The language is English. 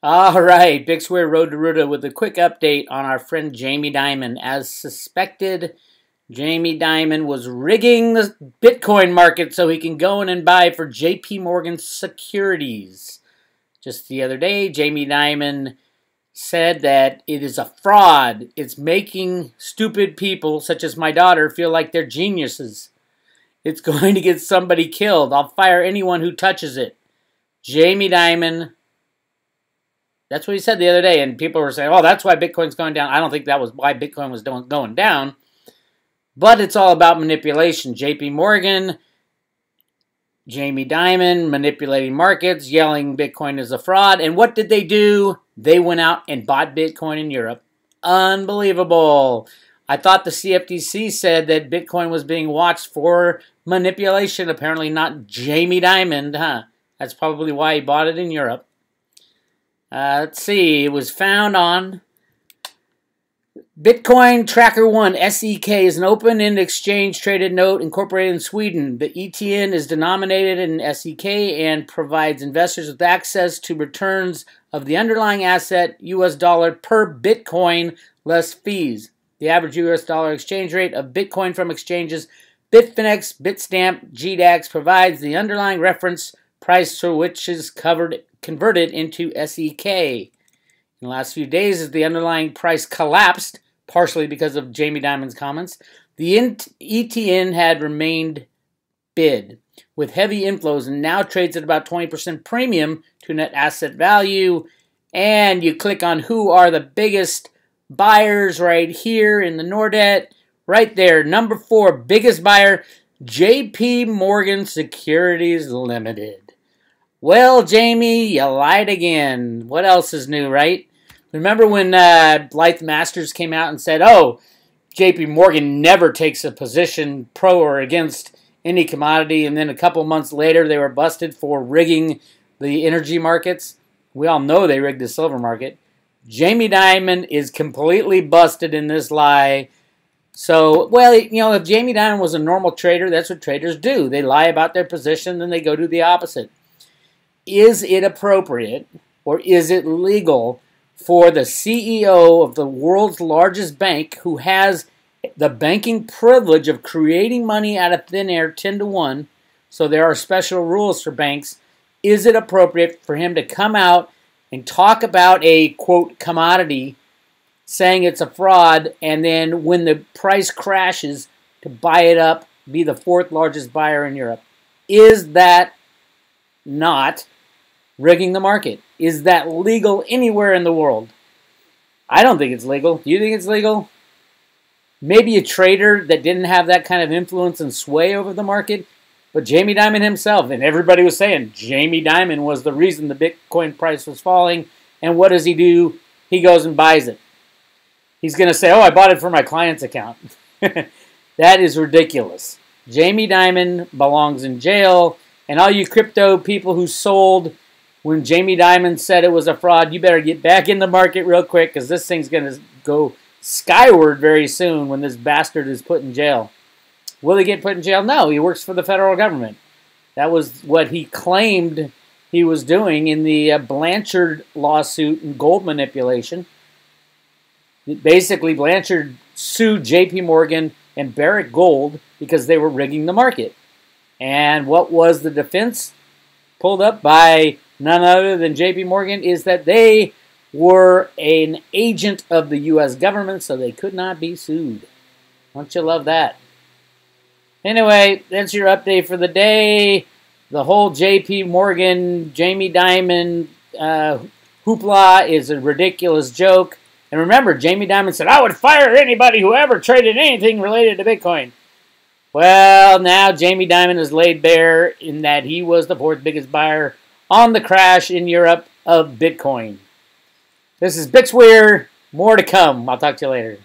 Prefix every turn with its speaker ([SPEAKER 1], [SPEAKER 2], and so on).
[SPEAKER 1] All right, Big Square Road to Ruta with a quick update on our friend Jamie Dimon. As suspected, Jamie Dimon was rigging the Bitcoin market so he can go in and buy for Morgan Securities. Just the other day, Jamie Dimon said that it is a fraud. It's making stupid people, such as my daughter, feel like they're geniuses. It's going to get somebody killed. I'll fire anyone who touches it. Jamie Dimon. That's what he said the other day, and people were saying, oh, that's why Bitcoin's going down. I don't think that was why Bitcoin was going down. But it's all about manipulation. JP Morgan, Jamie Dimon, manipulating markets, yelling Bitcoin is a fraud. And what did they do? They went out and bought Bitcoin in Europe. Unbelievable. I thought the CFTC said that Bitcoin was being watched for manipulation. Apparently not Jamie Dimon, huh? That's probably why he bought it in Europe. Let's see, it was found on Bitcoin Tracker 1, SEK, is an open-end exchange-traded note incorporated in Sweden. The ETN is denominated in SEK and provides investors with access to returns of the underlying asset, US dollar per Bitcoin, less fees. The average US dollar exchange rate of Bitcoin from exchanges Bitfinex, Bitstamp, GDAX provides the underlying reference price for which is converted into SEK. In the last few days, as the underlying price collapsed, partially because of Jamie Dimon's comments, the ETN had remained bid with heavy inflows and now trades at about 20% premium to net asset value. And you click on who are the biggest buyers right here in the Nordet. Right there, number 4, biggest buyer, JP Morgan Securities Limited. Well, Jamie, you lied again. What else is new, right? Remember when Blythe Masters came out and said, oh, JP Morgan never takes a position pro or against any commodity, and then a couple months later they were busted for rigging the energy markets? We all know they rigged the silver market. Jamie Dimon is completely busted in this lie. So, well, you know, if Jamie Dimon was a normal trader, that's what traders do. They lie about their position, then they go do the opposite. Is it appropriate or is it legal for the CEO of the world's largest bank, who has the banking privilege of creating money out of thin air 10 to 1, so there are special rules for banks, is it appropriate for him to come out and talk about a, quote, commodity, saying it's a fraud, and then when the price crashes, to buy it up, be the 4th largest buyer in Europe? Is that not rigging the market? Is that legal anywhere in the world? I don't think it's legal. Do you think it's legal? Maybe a trader that didn't have that kind of influence and sway over the market, but Jamie Dimon himself, and everybody was saying Jamie Dimon was the reason the Bitcoin price was falling, and what does he do? He goes and buys it. He's going to say, oh, I bought it for my client's account. That is ridiculous. Jamie Dimon belongs in jail, and all you crypto people who sold when Jamie Dimon said it was a fraud, you better get back in the market real quick, because this thing's going to go skyward very soon when this bastard is put in jail. Will he get put in jail? No, he works for the federal government. That was what he claimed he was doing in the Blanchard lawsuit and gold manipulation. Basically, Blanchard sued JP Morgan and Barrick Gold because they were rigging the market. And what was the defense pulled up by none other than JP Morgan? Is that they were an agent of the U.S. government, so they could not be sued. Don't you love that? Anyway, that's your update for the day. The whole JP Morgan, Jamie Dimon hoopla is a ridiculous joke. And remember, Jamie Dimon said, I would fire anybody who ever traded anything related to Bitcoin. Well, now Jamie Dimon is laid bare in that he was the 4th biggest buyer on the crash in Europe of Bitcoin. This is Weir. More to come. I'll talk to you later.